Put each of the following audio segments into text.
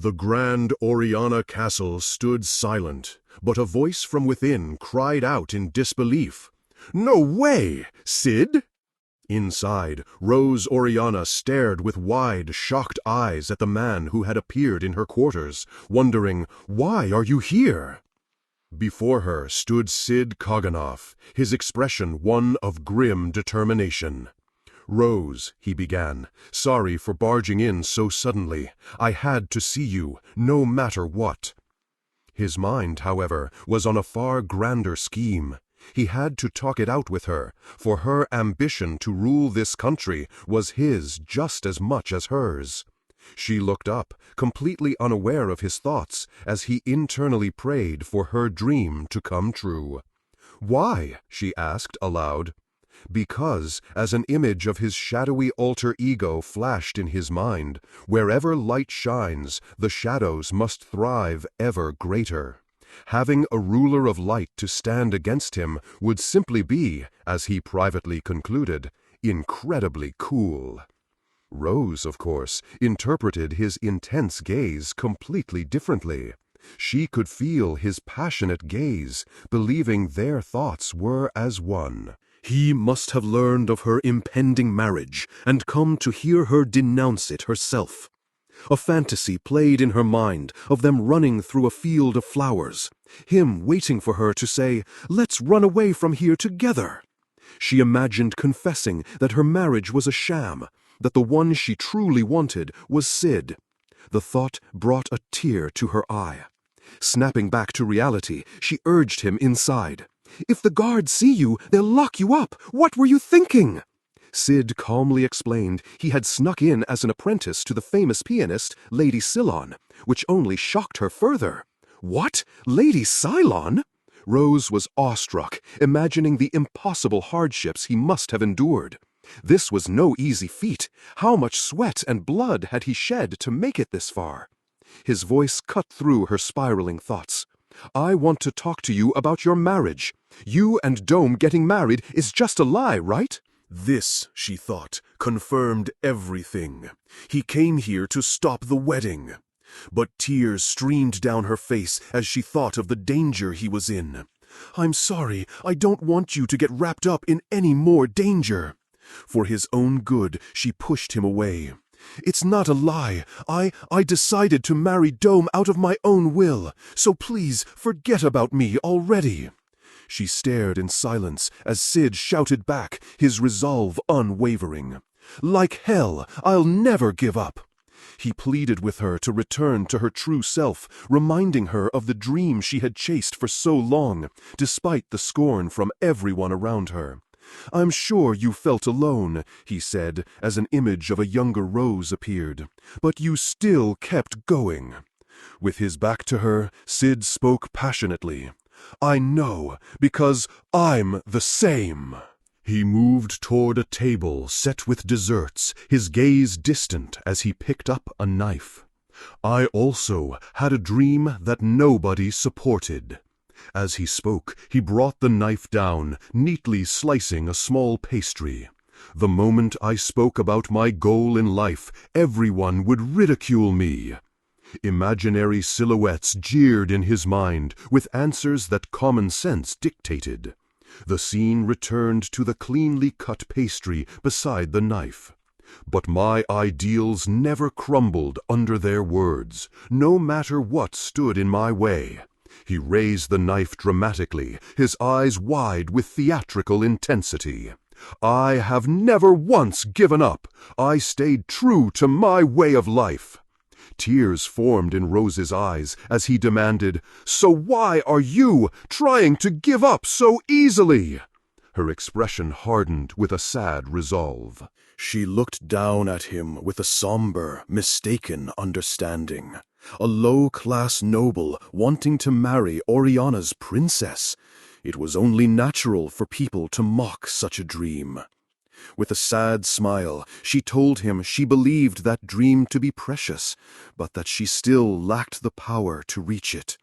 The grand Oriana Castle stood silent, but a voice from within cried out in disbelief. "No way, Cid!" Inside, Rose Oriana stared with wide, shocked eyes at the man who had appeared in her quarters, wondering, "Why are you here?" Before her stood Cid Kagenoh, his expression one of grim determination. "Rose," he began, "sorry for barging in so suddenly. I had to see you, no matter what." His mind, however, was on a far grander scheme. He had to talk it out with her, for her ambition to rule this country was his just as much as hers. She looked up, completely unaware of his thoughts, as he internally prayed for her dream to come true. "Why?" she asked aloud. Because, as an image of his shadowy alter ego flashed in his mind, wherever light shines, the shadows must thrive ever greater. Having a ruler of light to stand against him would simply be, as he privately concluded, incredibly cool. Rose, of course, interpreted his intense gaze completely differently. She could feel his passionate gaze, believing their thoughts were as one. He must have learned of her impending marriage and come to hear her denounce it herself. A fantasy played in her mind of them running through a field of flowers, him waiting for her to say, "Let's run away from here together." She imagined confessing that her marriage was a sham, that the one she truly wanted was Cid. The thought brought a tear to her eye. Snapping back to reality, she urged him inside. "If the guards see you, they'll lock you up. What were you thinking?" Cid calmly explained he had snuck in as an apprentice to the famous pianist, Lady Silon, which only shocked her further. "What? Lady Silon?" Rose was awestruck, imagining the impossible hardships he must have endured. This was no easy feat. How much sweat and blood had he shed to make it this far? His voice cut through her spiraling thoughts. "I want to talk to you about your marriage. You and Doem getting married is just a lie, right?" This, she thought, confirmed everything. He came here to stop the wedding. But tears streamed down her face as she thought of the danger he was in. "I'm sorry, I don't want you to get wrapped up in any more danger." For his own good, she pushed him away. "It's not a lie. I decided to marry Doem out of my own will, so please forget about me already." She stared in silence as Cid shouted back, his resolve unwavering. "Like hell, I'll never give up." He pleaded with her to return to her true self, reminding her of the dream she had chased for so long, despite the scorn from everyone around her. "I'm sure you felt alone," he said, as an image of a younger Rose appeared, "but you still kept going." With his back to her, Cid spoke passionately. "I know, because I'm the same." He moved toward a table set with desserts, his gaze distant as he picked up a knife. "I also had a dream that nobody supported." As he spoke, he brought the knife down, neatly slicing a small pastry. "The moment I spoke about my goal in life, everyone would ridicule me." Imaginary silhouettes jeered in his mind, with answers that common sense dictated. The scene returned to the cleanly cut pastry beside the knife. "But my ideals never crumbled under their words, no matter what stood in my way." He raised the knife dramatically, his eyes wide with theatrical intensity. "I have never once given up. I stayed true to my way of life." Tears formed in Rose's eyes as he demanded, "So why are you trying to give up so easily?" Her expression hardened with a sad resolve. She looked down at him with a somber, mistaken understanding. A low-class noble wanting to marry Oriana's princess. It was only natural for people to mock such a dream. With a sad smile, she told him she believed that dream to be precious, but that she still lacked the power to reach it.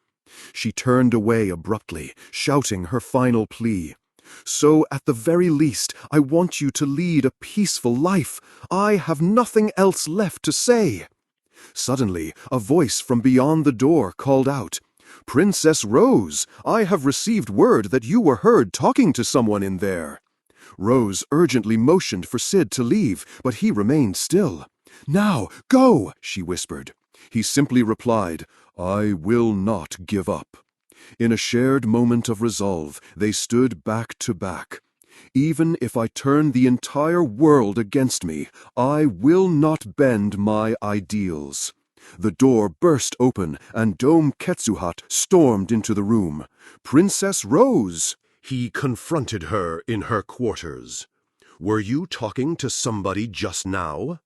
She turned away abruptly, shouting her final plea. "So at the very least, I want you to lead a peaceful life. I have nothing else left to say." Suddenly, a voice from beyond the door called out, "Princess Rose, I have received word that you were heard talking to someone in there." Rose urgently motioned for Cid to leave, but he remained still. "Now, go," she whispered. He simply replied, "I will not give up." In a shared moment of resolve, they stood back to back. "Even if I turn the entire world against me, I will not bend my ideals." The door burst open, and Doem Ketsuhat stormed into the room. "Princess Rose!" He confronted her in her quarters. "Were you talking to somebody just now?"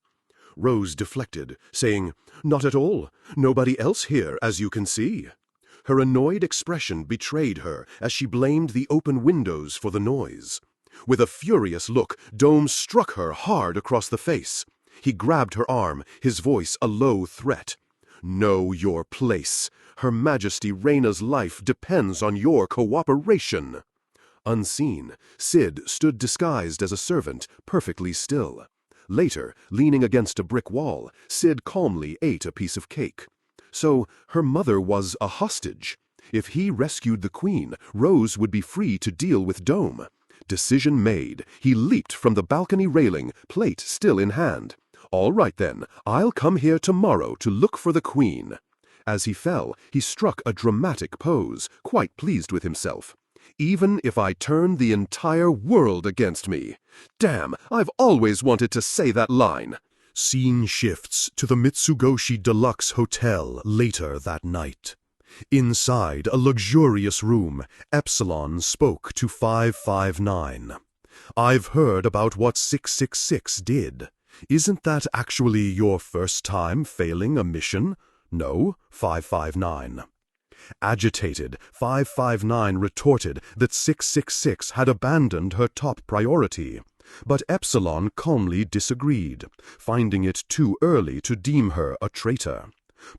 Rose deflected, saying, "Not at all. Nobody else here, as you can see." Her annoyed expression betrayed her as she blamed the open windows for the noise. With a furious look, Doem struck her hard across the face. He grabbed her arm, his voice a low threat. "Know your place. Her Majesty Reina's life depends on your cooperation." Unseen, Cid stood disguised as a servant, perfectly still. Later, leaning against a brick wall, Cid calmly ate a piece of cake. So, her mother was a hostage. If he rescued the queen, Rose would be free to deal with Doem. Decision made, he leaped from the balcony railing, plate still in hand. "All right then, I'll come here tomorrow to look for the queen." As he fell, he struck a dramatic pose, quite pleased with himself. "Even if I turn the entire world against me. Damn, I've always wanted to say that line." Scene shifts to the Mitsugoshi Deluxe Hotel later that night. Inside a luxurious room, Epsilon spoke to 559. "I've heard about what 666 did. Isn't that actually your first time failing a mission? No, 559. Agitated, 559 retorted that 666 had abandoned her top priority. But Epsilon calmly disagreed, finding it too early to deem her a traitor.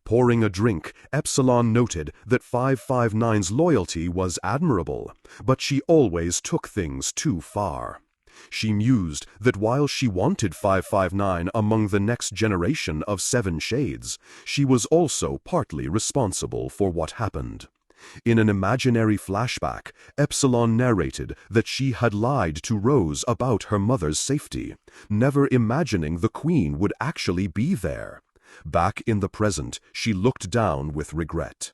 Pouring a drink, Epsilon noted that 559's loyalty was admirable, but she always took things too far. She mused that while she wanted 559 among the next generation of Seven Shades, she was also partly responsible for what happened. In an imaginary flashback, Epsilon narrated that she had lied to Rose about her mother's safety, never imagining the queen would actually be there. Back in the present, she looked down with regret.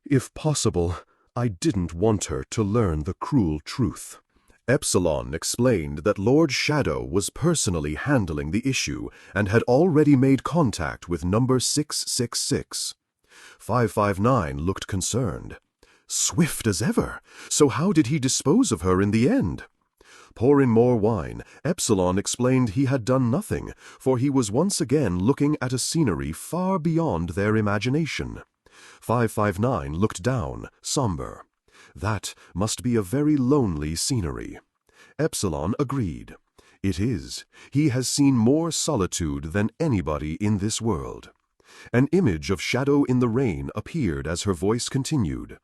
"If possible, I didn't want her to learn the cruel truth." Epsilon explained that Lord Shadow was personally handling the issue and had already made contact with number 666. 559 looked concerned. Swift as ever. So how did he dispose of her in the end? Pouring more wine, Epsilon explained he had done nothing, for he was once again looking at a scenery far beyond their imagination. 559 looked down, somber. That must be a very lonely scenery. Epsilon agreed. It is. He has seen more solitude than anybody in this world. An image of Shadow in the rain appeared as her voice continued.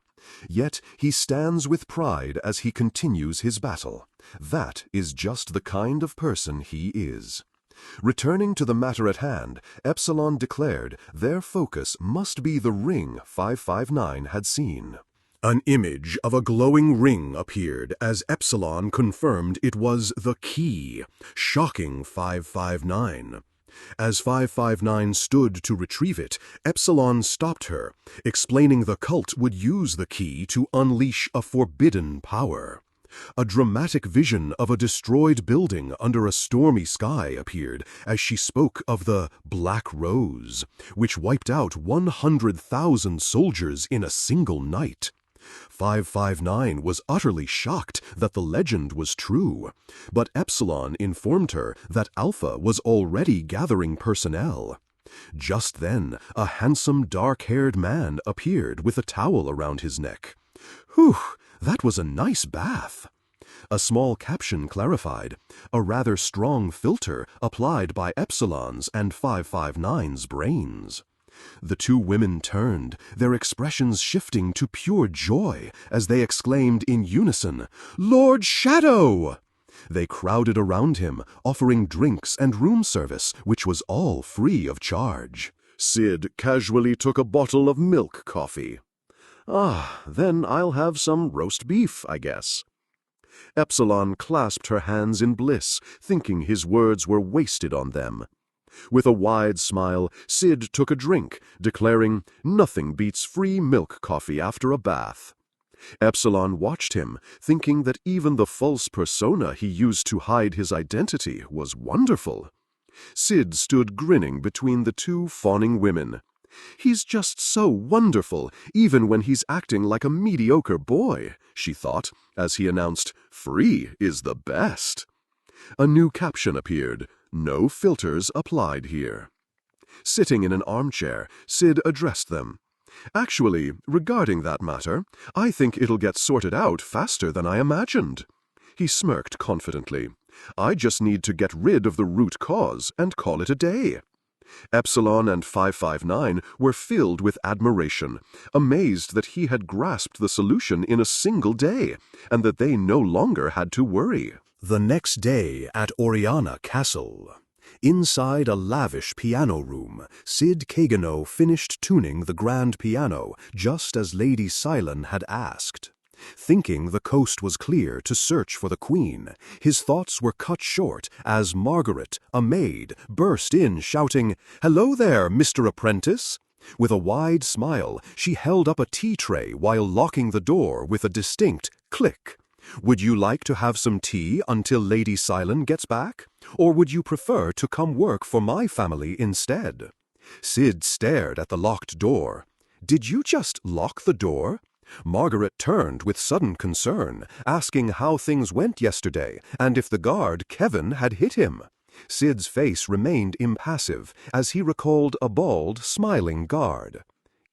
Yet he stands with pride as he continues his battle. That is just the kind of person he is. Returning to the matter at hand, Epsilon declared their focus must be the ring 559 had seen. An image of a glowing ring appeared as Epsilon confirmed it was the key, shocking 559. As 559 stood to retrieve it, Epsilon stopped her, explaining the cult would use the key to unleash a forbidden power. A dramatic vision of a destroyed building under a stormy sky appeared as she spoke of the Black Rose, which wiped out 100,000 soldiers in a single night. 559 was utterly shocked that the legend was true, but Epsilon informed her that Alpha was already gathering personnel. Just then, a handsome dark-haired man appeared with a towel around his neck. "Whew, that was a nice bath." A small caption clarified, a rather strong filter applied by Epsilon's and 559's brains. The two women turned, their expressions shifting to pure joy as they exclaimed in unison, "Lord Shadow!" They crowded around him, offering drinks and room service, which was all free of charge. Cid casually took a bottle of milk coffee. "Ah, then I'll have some roast beef, I guess." Epsilon clasped her hands in bliss, thinking his words were wasted on them. With a wide smile, Cid took a drink, declaring, "Nothing beats free milk coffee after a bath." Epsilon watched him, thinking that even the false persona he used to hide his identity was wonderful. Cid stood grinning between the two fawning women. "He's just so wonderful, even when he's acting like a mediocre boy," she thought, as he announced, "Free is the best." A new caption appeared, "No filters applied here." Sitting in an armchair, Cid addressed them. "Actually, regarding that matter, I think it'll get sorted out faster than I imagined." He smirked confidently. "I just need to get rid of the root cause and call it a day." Epsilon and 559 were filled with admiration, amazed that he had grasped the solution in a single day, and that they no longer had to worry. The next day at Oriana Castle. Inside a lavish piano room, Cid Kagenoh finished tuning the grand piano just as Lady Silon had asked. Thinking the coast was clear to search for the queen, his thoughts were cut short as Margarette, a maid, burst in shouting, "Hello there, Mr. Apprentice!" With a wide smile, she held up a tea tray while locking the door with a distinct click. "Would you like to have some tea until Lady Silon gets back? Or would you prefer to come work for my family instead?" Cid stared at the locked door. "Did you just lock the door?" Margarette turned with sudden concern, asking how things went yesterday and if the guard, Kevin, had hit him. Cid's face remained impassive as he recalled a bald, smiling guard.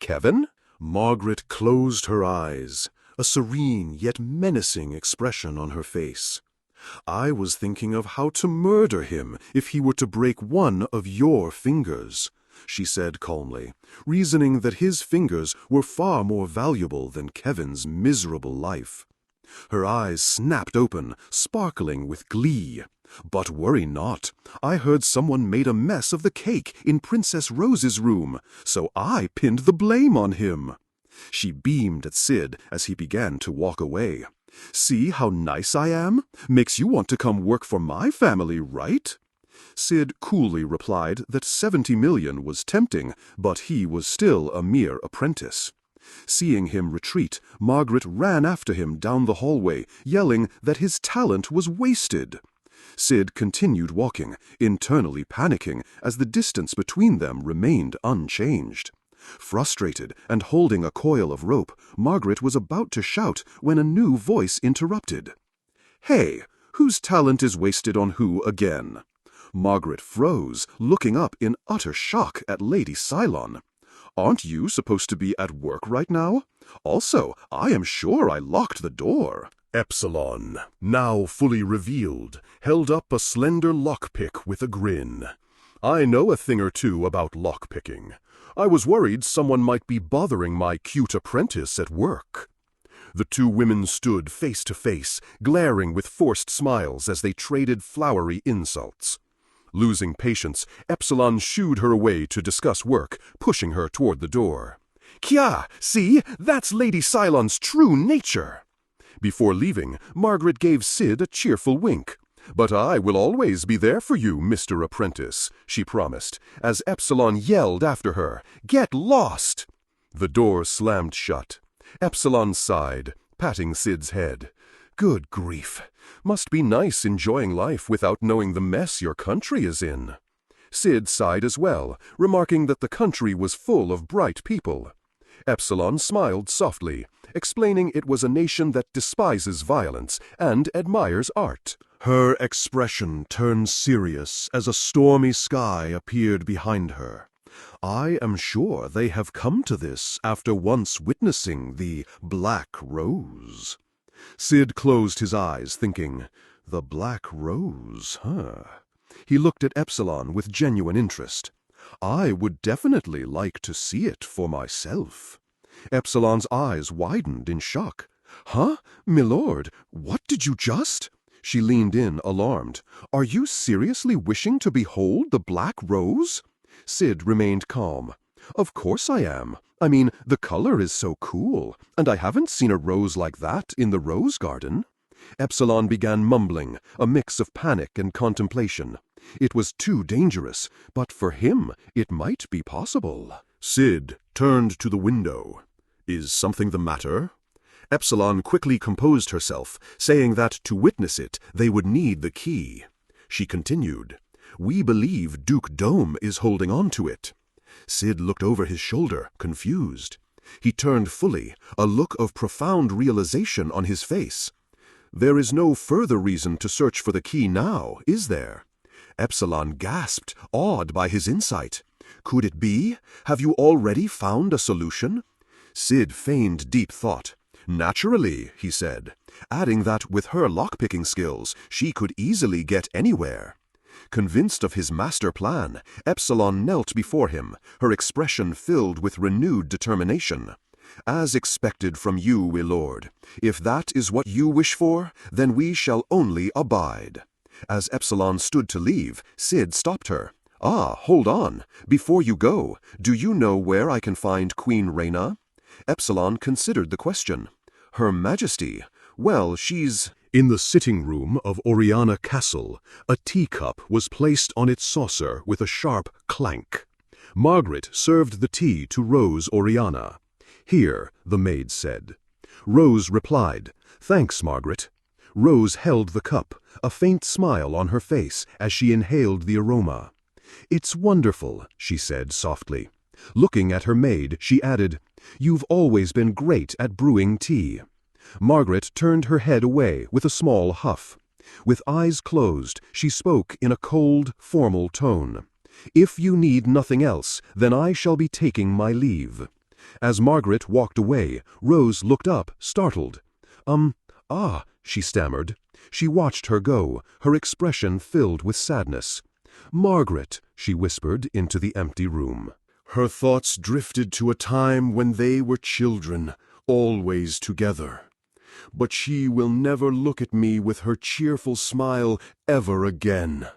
"Kevin?" Margarette closed her eyes, a serene yet menacing expression on her face. "I was thinking of how to murder him if he were to break one of your fingers," she said calmly, reasoning that his fingers were far more valuable than Kevin's miserable life. Her eyes snapped open, sparkling with glee. "But worry not. I heard someone made a mess of the cake in Princess Rose's room, so I pinned the blame on him." She beamed at Cid as he began to walk away. "See how nice I am? Makes you want to come work for my family, right?" Cid coolly replied that 70 million was tempting, but he was still a mere apprentice. Seeing him retreat, Margarette ran after him down the hallway, yelling that his talent was wasted. Cid continued walking, internally panicking as the distance between them remained unchanged. Frustrated and holding a coil of rope, Margarette was about to shout when a new voice interrupted. "Hey, whose talent is wasted on who again?" Margarette froze, looking up in utter shock at Lady Silon. "Aren't you supposed to be at work right now? Also, I am sure I locked the door." Epsilon, now fully revealed, held up a slender lockpick with a grin. "I know a thing or two about lockpicking. I was worried someone might be bothering my cute apprentice at work." The two women stood face to face, glaring with forced smiles as they traded flowery insults. Losing patience, Epsilon shooed her away to discuss work, pushing her toward the door. "Kya, see, that's Lady Silon's true nature." Before leaving, Margarette gave Cid a cheerful wink. "But I will always be there for you, Mr. Apprentice," she promised, as Epsilon yelled after her, "Get lost!" The door slammed shut. Epsilon sighed, patting Cid's head. "Good grief. Must be nice enjoying life without knowing the mess your country is in." Cid sighed as well, remarking that the country was full of bright people. Epsilon smiled softly, explaining it was a nation that despises violence and admires art. Her expression turned serious as a stormy sky appeared behind her. "I am sure they have come to this after once witnessing the Black Rose." Cid closed his eyes, thinking, "The Black Rose, huh?" He looked at Epsilon with genuine interest. "I would definitely like to see it for myself." Epsilon's eyes widened in shock. "Huh? Milord, what did you just—" She leaned in, alarmed. "Are you seriously wishing to behold the Black Rose?" Cid remained calm. "Of course I am. I mean, the color is so cool, and I haven't seen a rose like that in the rose garden." Epsilon began mumbling, a mix of panic and contemplation. It was too dangerous, but for him it might be possible. Cid turned to the window. "Is something the matter?" Epsilon quickly composed herself, saying that to witness it they would need the key. She continued, "We believe Duke Doem is holding on to it." Cid looked over his shoulder, confused. He turned fully, a look of profound realization on his face. "There is no further reason to search for the key now, is there?" Epsilon gasped, awed by his insight. "Could it be? Have you already found a solution?" Cid feigned deep thought. "Naturally," he said, adding that with her lockpicking skills, she could easily get anywhere. Convinced of his master plan, Epsilon knelt before him, her expression filled with renewed determination. "As expected from you, my lord. If that is what you wish for, then we shall only abide." As Epsilon stood to leave, Cid stopped her. "Ah, hold on. Before you go, do you know where I can find Queen Reina?" Epsilon considered the question. "Her Majesty, well, she's—" In the sitting room of Oriana Castle, a teacup was placed on its saucer with a sharp clank. Margarette served the tea to Rose Oriana. "Here," the maid said. Rose replied, "Thanks, Margarette." Rose held the cup, a faint smile on her face as she inhaled the aroma. "It's wonderful," she said softly. Looking at her maid, she added, "You've always been great at brewing tea." Margarette turned her head away with a small huff. With eyes closed, she spoke in a cold, formal tone. "If you need nothing else, then I shall be taking my leave." As Margarette walked away, Rose looked up, startled. She stammered. She watched her go, her expression filled with sadness. "Margarette," she whispered into the empty room. Her thoughts drifted to a time when they were children, always together. "But she will never look at me with her cheerful smile ever again."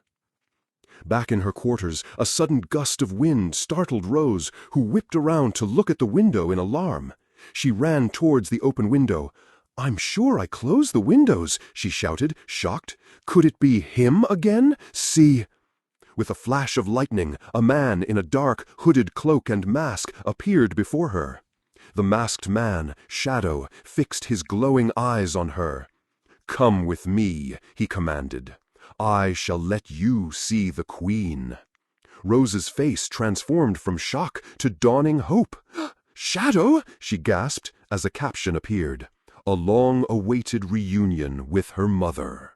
Back in her quarters, a sudden gust of wind startled Rose, who whipped around to look at the window in alarm. She ran towards the open window. "I'm sure I closed the windows," she shouted, shocked. "Could it be him again? See!" With a flash of lightning, a man in a dark, hooded cloak and mask appeared before her. The masked man, Shadow, fixed his glowing eyes on her. "Come with me," he commanded. "I shall let you see the Queen." Rose's face transformed from shock to dawning hope. "Shadow!" she gasped as a caption appeared. A long-awaited reunion with her mother.